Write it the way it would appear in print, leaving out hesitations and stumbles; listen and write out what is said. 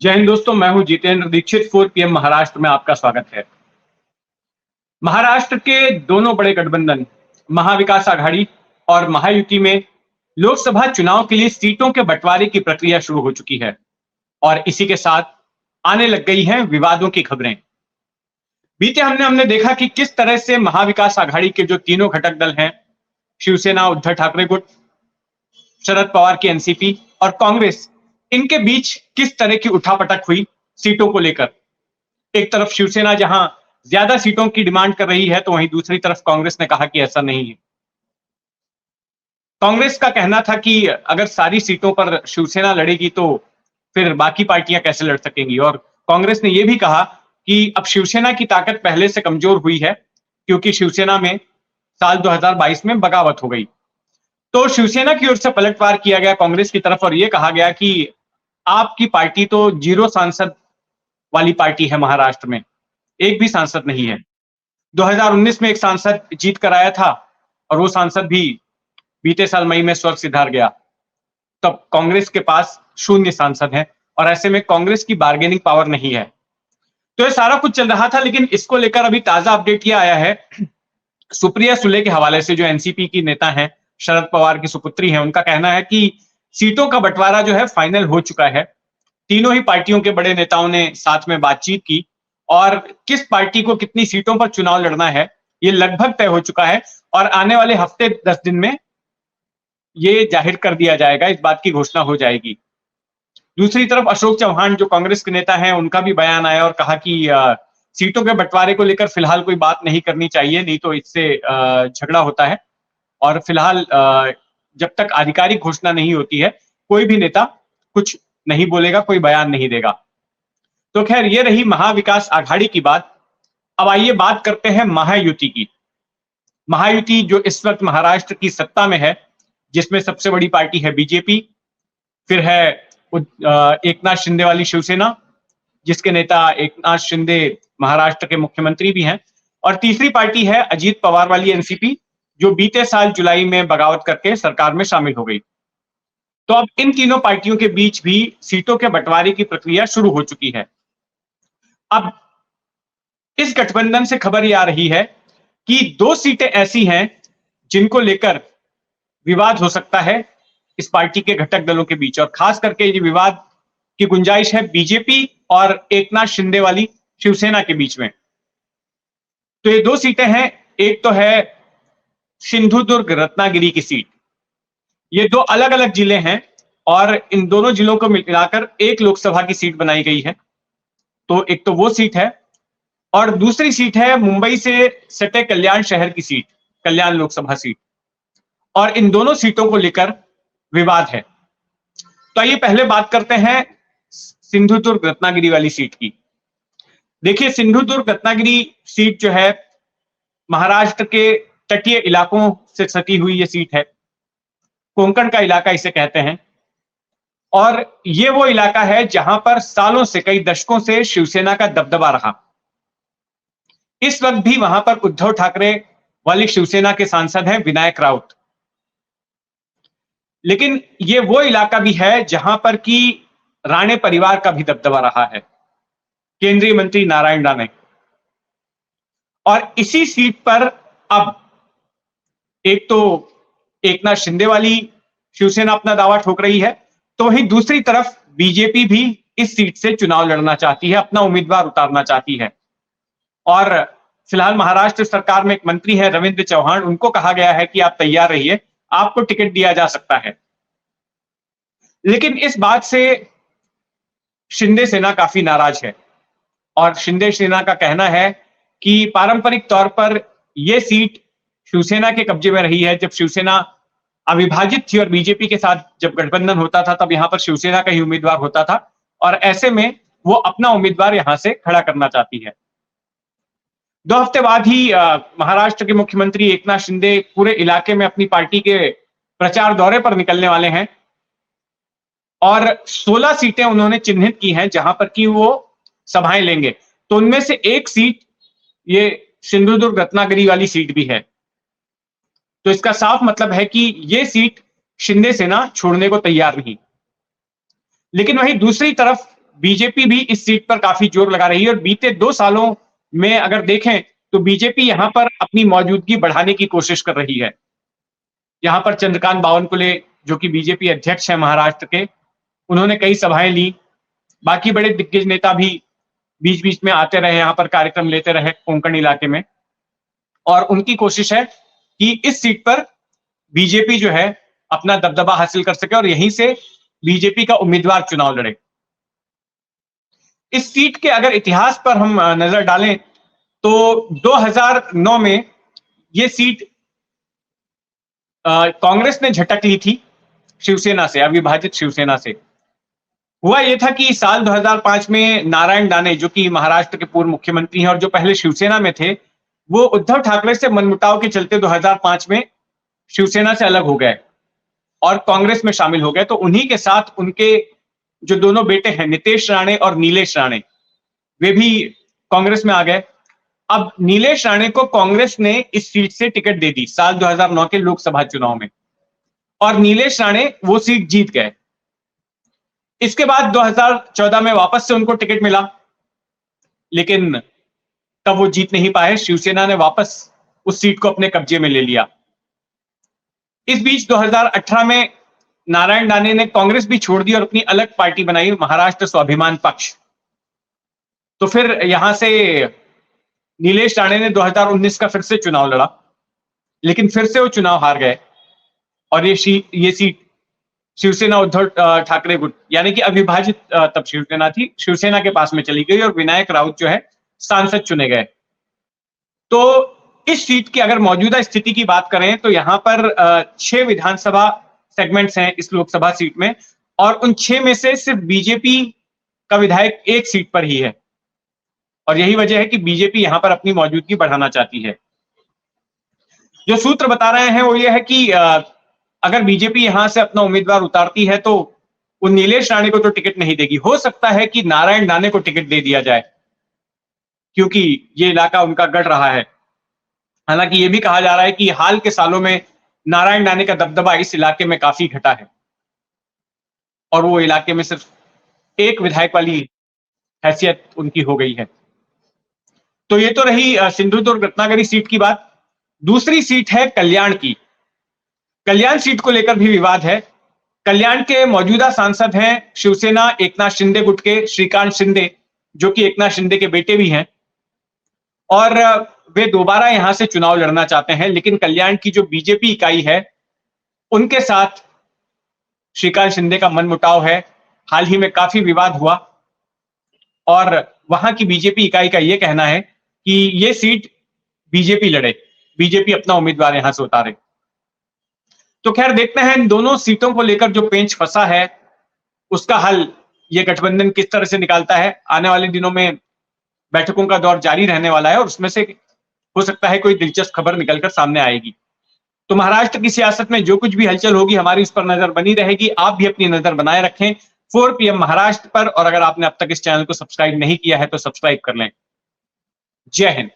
जय हिंद दोस्तों, मैं हूं जितेंद्र दीक्षित। 4 पीएम महाराष्ट्र में आपका स्वागत है। महाराष्ट्र के दोनों बड़े गठबंधन महाविकास आघाड़ी और महायुति में लोकसभा चुनाव के लिए सीटों के बंटवारे की प्रक्रिया शुरू हो चुकी है और इसी के साथ आने लग गई हैं विवादों की खबरें। बीते हमने देखा कि किस तरह से महाविकास आघाड़ी के जो तीनों घटक दल हैं, शिवसेना, उद्धव ठाकरे गुट, शरद पवार की एनसीपी और कांग्रेस, इनके बीच किस तरह की उठापटक हुई सीटों को लेकर। एक तरफ शिवसेना जहां ज्यादा सीटों की डिमांड कर रही है, तो वहीं दूसरी तरफ कांग्रेस ने कहा कि ऐसा नहीं है। कांग्रेस का कहना था कि अगर सारी सीटों पर शिवसेना लड़ेगी तो फिर बाकी पार्टियां कैसे लड़ सकेंगी, और कांग्रेस ने यह भी कहा कि अब शिवसेना की ताकत पहले से कमजोर हुई है क्योंकि शिवसेना में साल 2022 में बगावत हो गई। तो शिवसेना की ओर से पलटवार किया गया कांग्रेस की तरफ और यह कहा गया कि आपकी पार्टी तो जीरो सांसद वाली पार्टी है, महाराष्ट्र में एक भी सांसद नहीं है। 2019 में एक सांसद जीत कर आया था और वो सांसद भी बीते साल मई में स्वर्ग सिधार गया। तब कांग्रेस के पास शून्य सांसद हैं और ऐसे में कांग्रेस की बार्गेनिंग पावर नहीं है। तो ये सारा कुछ चल रहा था, लेकिन इसको लेकर अभी ताजा अपडेट ये आया है सुप्रिया सुले के हवाले से, जो एनसीपी की नेता हैं, शरद पवार की सुपुत्री हैं। उनका कहना है कि सीटों का बंटवारा जो है फाइनल हो चुका है। तीनों ही पार्टियों के बड़े नेताओं ने साथ में बातचीत की और किस पार्टी को कितनी सीटों पर चुनाव लड़ना है ये लगभग तय हो चुका है और आने वाले हफ्ते 10 दिन में ये जाहिर कर दिया जाएगा, इस बात की घोषणा हो जाएगी। दूसरी तरफ अशोक चौहान जो कांग्रेस के नेता हैं, उनका भी बयान आया और कहा कि सीटों के बंटवारे को लेकर फिलहाल कोई बात नहीं करनी चाहिए, नहीं तो इससे झगड़ा होता है और फिलहाल जब तक आधिकारिक घोषणा नहीं होती है कोई भी नेता कुछ नहीं बोलेगा, कोई बयान नहीं देगा। तो खैर ये रही महाविकास आघाड़ी की बात। अब आइए बात करते हैं महायुति की। महायुति जो इस वक्त महाराष्ट्र की सत्ता में है, जिसमें सबसे बड़ी पार्टी है बीजेपी, फिर है एकनाथ शिंदे वाली शिवसेना, जिसके नेता एकनाथ शिंदे महाराष्ट्र के मुख्यमंत्री भी हैं, और तीसरी पार्टी है अजीत पवार वाली एनसीपी, जो बीते साल जुलाई में बगावत करके सरकार में शामिल हो गई। तो अब इन तीनों पार्टियों के बीच भी सीटों के बंटवारे की प्रक्रिया शुरू हो चुकी है। अब इस गठबंधन से खबर यह आ रही है कि 2 सीटें ऐसी हैं जिनको लेकर विवाद हो सकता है इस पार्टी के घटक दलों के बीच, और खास करके ये विवाद की गुंजाइश है बीजेपी और एकनाथ शिंदे वाली शिवसेना के बीच में। तो ये 2 सीटें हैं, एक तो है सिंधुदुर्ग रत्नागिरी की सीट। ये 2 अलग अलग जिले हैं और इन दोनों जिलों को मिलाकर एक लोकसभा की सीट बनाई गई है। तो एक तो वो सीट है और दूसरी सीट है मुंबई से सटे कल्याण शहर की सीट, कल्याण लोकसभा सीट, और इन दोनों सीटों को लेकर विवाद है। तो आइए पहले बात करते हैं सिंधुदुर्ग रत्नागिरी वाली सीट की। देखिए, सिंधुदुर्ग रत्नागिरी सीट जो है महाराष्ट्र के तटीय इलाकों से सटी हुई ये सीट है। कोंकण का इलाका इसे कहते हैं और ये वो इलाका है जहां पर सालों से, कई दशकों से शिवसेना का दबदबा रहा। इस वक्त भी वहां पर उद्धव ठाकरे वाली शिवसेना के सांसद हैं विनायक राउत। लेकिन ये वो इलाका भी है जहां पर कि राणे परिवार का भी दबदबा रहा है, केंद्रीय मंत्री नारायण राणे। और इसी सीट पर अब एक तो एकनाथ शिंदे वाली शिवसेना अपना दावा ठोक रही है, तो वहीं दूसरी तरफ बीजेपी भी इस सीट से चुनाव लड़ना चाहती है, अपना उम्मीदवार उतारना चाहती है। और फिलहाल महाराष्ट्र सरकार में एक मंत्री है रविंद्र चौहान, उनको कहा गया है कि आप तैयार रहिए, आपको टिकट दिया जा सकता है। लेकिन इस बात से शिंदे सेना काफी नाराज है और शिंदे सेना का कहना है कि पारंपरिक तौर पर यह सीट शिवसेना के कब्जे में रही है। जब शिवसेना अविभाजित थी और बीजेपी के साथ जब गठबंधन होता था, तब यहां पर शिवसेना का ही उम्मीदवार होता था और ऐसे में वो अपना उम्मीदवार यहां से खड़ा करना चाहती है। 2 हफ्ते बाद ही महाराष्ट्र के मुख्यमंत्री एकनाथ शिंदे पूरे इलाके में अपनी पार्टी के प्रचार दौरे पर निकलने वाले हैं और 16 सीटें उन्होंने चिन्हित की हैं जहां पर कि वो सभाएं लेंगे। तो उनमें से एक सीट ये सिंधुदुर्ग रत्नागिरी वाली सीट भी है। तो इसका साफ मतलब है कि ये सीट शिंदे सेना छोड़ने को तैयार नहीं। लेकिन वहीं दूसरी तरफ बीजेपी भी इस सीट पर काफी जोर लगा रही है और बीते 2 सालों में अगर देखें तो बीजेपी यहां पर अपनी मौजूदगी बढ़ाने की कोशिश कर रही है। यहां पर चंद्रकांत बावनकुले जो कि बीजेपी अध्यक्ष है महाराष्ट्र के, उन्होंने कई सभाएं ली। बाकी बड़े दिग्गज नेता भी बीच बीच में आते रहे, यहां पर कार्यक्रम लेते रहे कोंकण इलाके में, और उनकी कोशिश है कि इस सीट पर बीजेपी जो है अपना दबदबा हासिल कर सके और यहीं से बीजेपी का उम्मीदवार चुनाव लड़े। इस सीट के अगर इतिहास पर हम नजर डालें तो 2009 में यह सीट कांग्रेस ने झटक ली थी शिवसेना से, अविभाजित शिवसेना से। हुआ यह था कि साल 2005 में नारायण दाने जो कि महाराष्ट्र के पूर्व मुख्यमंत्री हैं और जो पहले शिवसेना में थे, वो उद्धव ठाकरे से मनमुटाव के चलते 2005 में शिवसेना से अलग हो गए और कांग्रेस में शामिल हो गए। तो उन्हीं के साथ उनके जो दोनों बेटे हैं नितेश राणे और नीलेश राणे, वे भी कांग्रेस में आ गए। अब नीलेश राणे को कांग्रेस ने इस सीट से टिकट दे दी साल 2009 के लोकसभा चुनाव में और नीलेश राणे वो सीट जीत गए। इसके बाद 2014 में वापस से उनको टिकट मिला, लेकिन तब वो जीत नहीं पाए। शिवसेना ने वापस उस सीट को अपने कब्जे में ले लिया। इस बीच 2018 में नारायण दाने ने कांग्रेस भी छोड़ दी और अपनी अलग पार्टी बनाई, महाराष्ट्र स्वाभिमान पक्ष। तो फिर यहां से नीलेश राणे ने 2019 का फिर से चुनाव लड़ा, लेकिन फिर से वो चुनाव हार गए और ये सीट शिवसेना उद्धव ठाकरे गुट यानी कि अविभाजित तब शिवसेना थी, शिवसेना के पास में चली गई और विनायक राउत जो है सांसद चुने गए। तो इस सीट की अगर मौजूदा स्थिति की बात करें तो यहां पर 6 विधानसभा सेगमेंट्स हैं इस लोकसभा सीट में और उन 6 में से सिर्फ बीजेपी का विधायक एक सीट पर ही है और यही वजह है कि बीजेपी यहां पर अपनी मौजूदगी बढ़ाना चाहती है। जो सूत्र बता रहे हैं वो ये है कि अगर बीजेपी यहां से अपना उम्मीदवार उतारती है तो वो नीलेश राणे को तो टिकट नहीं देगी। हो सकता है कि नारायण दाने को टिकट दे दिया जाए क्योंकि ये इलाका उनका गढ़ रहा है। हालांकि ये भी कहा जा रहा है कि हाल के सालों में नारायण दाने का दबदबा इस इलाके में काफी घटा है और वो इलाके में सिर्फ एक विधायक वाली हैसियत उनकी हो गई है। तो ये तो रही सिंधुदुर्ग रत्नागिरी सीट की बात। दूसरी सीट है कल्याण की। कल्याण सीट को लेकर भी विवाद है। कल्याण के मौजूदा सांसद हैं शिवसेना एकनाथ शिंदे गुट के श्रीकांत शिंदे, जो कि एकनाथ शिंदे के बेटे भी हैं और वे दोबारा यहां से चुनाव लड़ना चाहते हैं। लेकिन कल्याण की जो बीजेपी इकाई है उनके साथ श्रीकांत शिंदे का मनमुटाव है। हाल ही में काफी विवाद हुआ और वहां की बीजेपी इकाई का यह कहना है कि यह सीट बीजेपी लड़े, बीजेपी अपना उम्मीदवार यहां से उतारे। तो खैर देखते हैं इन दोनों सीटों को लेकर जो पेंच फंसा है उसका हल ये गठबंधन किस तरह से निकालता है। आने वाले दिनों में बैठकों का दौर जारी रहने वाला है और उसमें से हो सकता है कोई दिलचस्प खबर निकलकर सामने आएगी। तो महाराष्ट्र की सियासत में जो कुछ भी हलचल होगी हमारी उस पर नजर बनी रहेगी। आप भी अपनी नजर बनाए रखें 4 PM महाराष्ट्र पर और अगर आपने अब तक इस चैनल को सब्सक्राइब नहीं किया है तो सब्सक्राइब कर लें। जय हिंद।